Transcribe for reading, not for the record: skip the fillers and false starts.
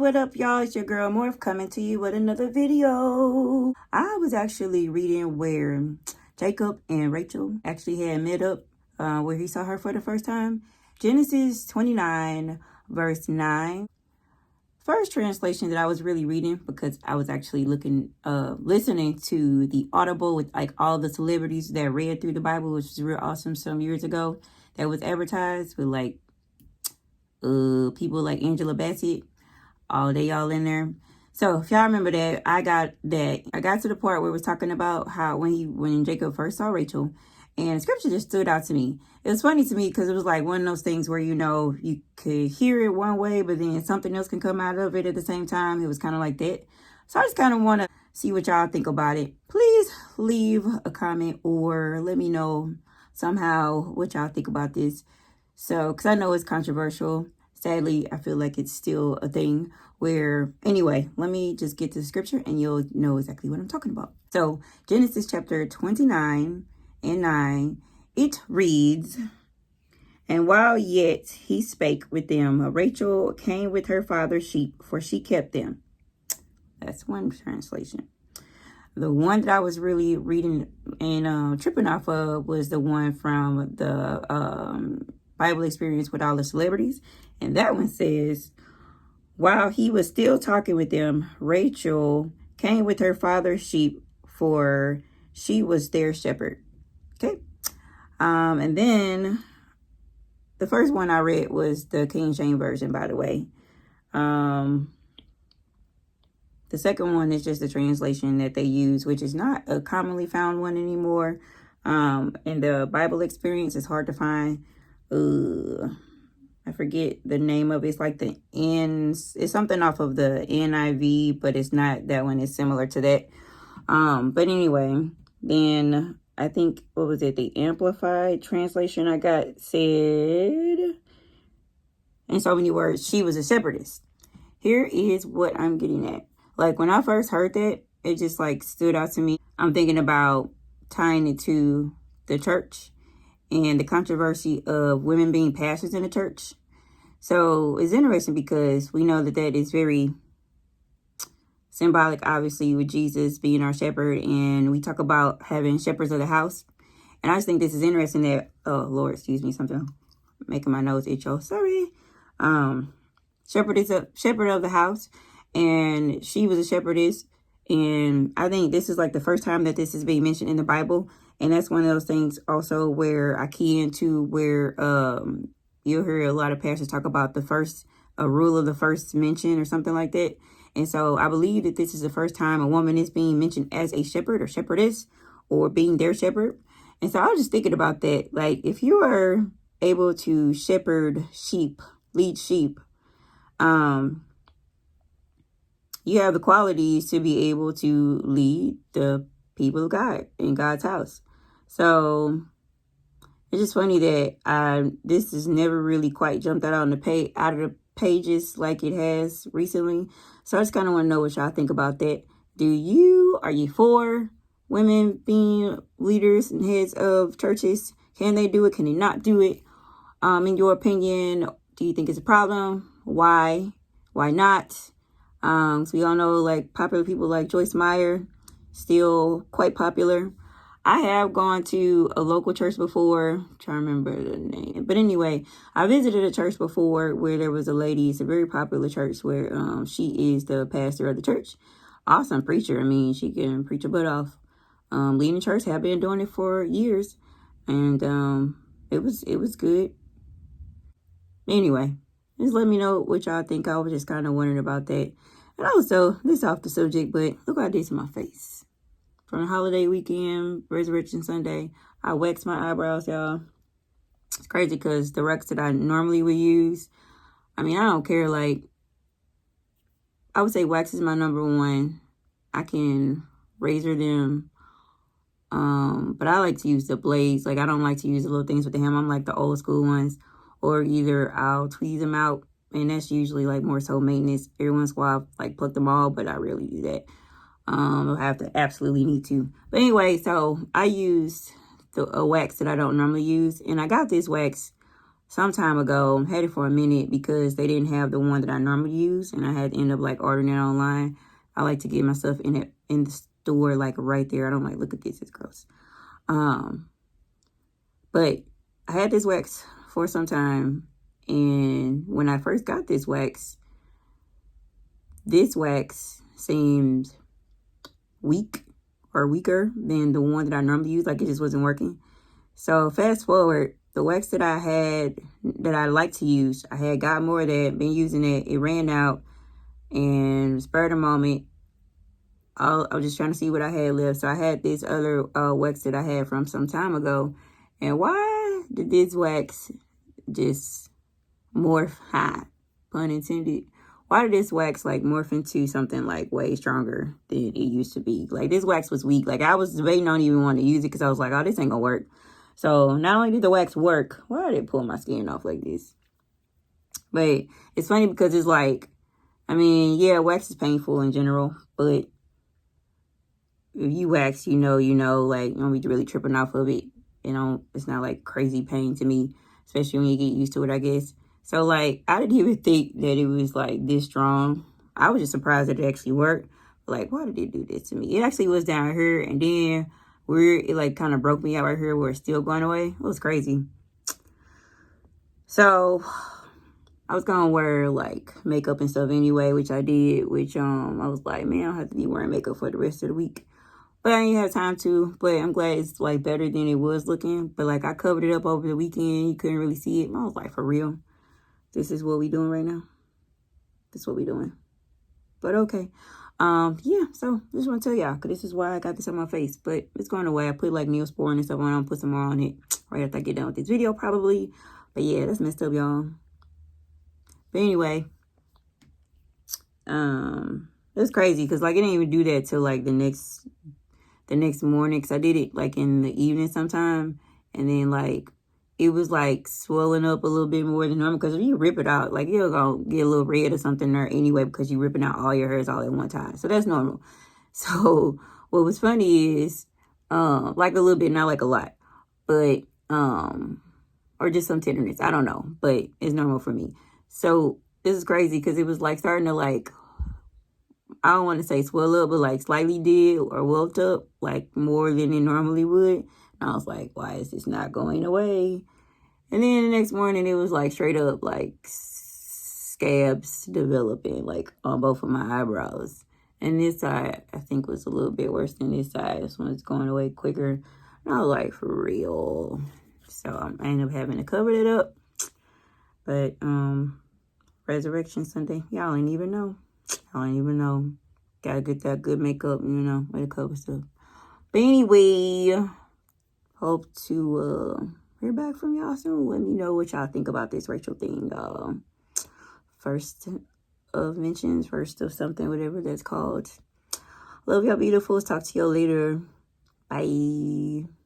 what up, y'all? It's your girl Morph coming to you with another video. I was actually reading where Jacob and Rachel actually had met up, where he saw her for the first time. Genesis 29, verse 9. First translation that I was really reading, because I was actually listening to the Audible with like all the celebrities that read through the Bible, which was real awesome some years ago. That was advertised with like people like Angela Bassett. They all in there. So if y'all remember that, I got to the part where it was talking about how when Jacob first saw Rachel, and the scripture just stood out to me. It was funny to me because it was like one of those things where, you could hear it one way, but then something else can come out of it at the same time. It was kind of like that. So I just kind of want to see what y'all think about it. Please leave a comment or let me know somehow what y'all think about this. So, because I know it's controversial. Sadly, I feel like it's still a thing where, anyway, let me just get to the scripture and you'll know exactly what I'm talking about. So, Genesis chapter 29 and 9, it reads, "And while yet he spake with them, Rachel came with her father's sheep, for she kept them." That's one translation. The one that I was really reading and tripping off of was the one from the Bible experience with all the celebrities. And that one says, "While he was still talking with them, Rachel came with her father's sheep, for she was their shepherd." Okay. And then the first one I read was the King James Version, by the way. The second one is just the translation that they use, which is not a commonly found one anymore. In the Bible experience, it's hard to find. I forget the name of it. It's like it's something off of the NIV, but it's not that one. It's similar to that. But anyway, then I think, what was it? The Amplified translation I got said, in so many words, she was a shepherdess. Here is what I'm getting at. Like when I first heard that, it just like stood out to me. I'm thinking about tying it to the church and the controversy of women being pastors in the church. So it's interesting because we know that is very symbolic, obviously, with Jesus being our shepherd. And we talk about having shepherds of the house. And I just think this is interesting that, oh, Lord, excuse me, something making my nose itch. Oh, sorry. Shepherd is a shepherd of the house. And she was a shepherdess. And I think this is like the first time that this is being mentioned in the Bible. And that's one of those things also where I key into where you'll hear a lot of pastors talk about a rule of the first mention or something like that. And so I believe that this is the first time a woman is being mentioned as a shepherd or shepherdess or being their shepherd. And so I was just thinking about that. Like if you are able to shepherd sheep, lead sheep, you have the qualities to be able to lead the people of God in God's house. So it's just funny that this has never really quite jumped out of the pages like it has recently. So I just kind of want to know what y'all think about that. Are you for women being leaders and heads of churches? Can they do it? Can they not do it? In your opinion, do you think it's a problem? Why? Why not? So we all know like popular people like Joyce Meyer, still quite popular. I have gone to a local church before. I'm trying to remember the name. But anyway, I visited a church before where there was a lady. It's a very popular church where she is the pastor of the church. Awesome preacher. I mean, she can preach her butt off. Leading church, have been doing it for years. And it was good. Anyway, just let me know what y'all think. I was just kind of wondering about that. And also, this off the subject, but look what I did to my face. From the holiday weekend, Resurrection Sunday, I waxed my eyebrows, y'all. It's crazy because the wax that I normally would use, I mean, I don't care. Like, I would say wax is my number one. I can razor them. But I like to use the blades. Like, I don't like to use the little things with the hammer. I'm like the old school ones. Or either I'll tweeze them out. And that's usually like more so maintenance. Every once in a while, I like pluck them all, but I rarely do that. I'll have to absolutely need to. But anyway, so I used a wax that I don't normally use. And I got this wax some time ago. Had it for a minute because they didn't have the one that I normally use, and I had to end up like ordering it online. I like to get my stuff in the store, like right there. I don't like, look at this, it's gross. But I had this wax for some time, and when I first got this wax seemed weak or weaker than the one that I normally use. Like, it just wasn't working. So fast forward, the wax that I had, that I like to use, I had got more of that, been using it. It ran out, and spur of the moment, I was just trying to see what I had left. So I had this other wax that I had from some time ago. And why did this wax just morph, pun intended? Why did this wax like morph into something like way stronger than it used to be? Like, this wax was weak. Like, I was debating on even wanting to use it because I was like, oh, this ain't gonna work. So not only did the wax work, why did it pull my skin off like this? But it's funny because it's like, I mean, yeah, wax is painful in general, but if you wax, you know, like, you don't be really tripping off of it. You know, it's not like crazy pain to me, especially when you get used to it, I guess. So, like, I didn't even think that it was, like, this strong. I was just surprised that it actually worked. Like, why did it do this to me? It actually was down here, and then it, like, kind of broke me out right here where it's still going away. It was crazy. So, I was going to wear, like, makeup and stuff anyway, which I did, which, I was like, man, I don't have to be wearing makeup for the rest of the week. But I didn't have time to. But I'm glad it's, like, better than it was looking. But, like, I covered it up over the weekend. You couldn't really see it. I was like, for real? This is what we doing right now? This is what we doing. But okay. Yeah, so just want to tell y'all, because this is why I got this on my face. But it's going away. I put, like, Neosporin and stuff on. I'll put some more on it right after I get done with this video, probably. But, yeah, that's messed up, y'all. But anyway. It's crazy, because, like, it didn't even do that till, like, the next morning, because I did it like in the evening sometime, and then like it was like swelling up a little bit more than normal, because if you rip it out, like, you're gonna get a little red or something there anyway, because you're ripping out all your hairs all at one time. So that's normal. So what was funny is like a little bit, not like a lot, but or just some tenderness, I don't know, but it's normal for me. So this is crazy, because it was like starting to, like, I don't want to say swell up, but like slightly did or welt up, like more than it normally would. And I was like, why is this not going away? And then the next morning, it was like straight up like scabs developing, like on both of my eyebrows. And this side, I think, was a little bit worse than this side. This one's going away quicker. And I was like, for real. So I ended up having to cover it up. But Resurrection Sunday, y'all ain't even know. I don't even know. Gotta get that good makeup, you know, way to cover stuff. But anyway, hope to hear back from y'all soon. Let me know what y'all think about this Rachel thing. First of mentions, first of something, whatever that's called. Love y'all beautifuls. Talk to y'all later. Bye.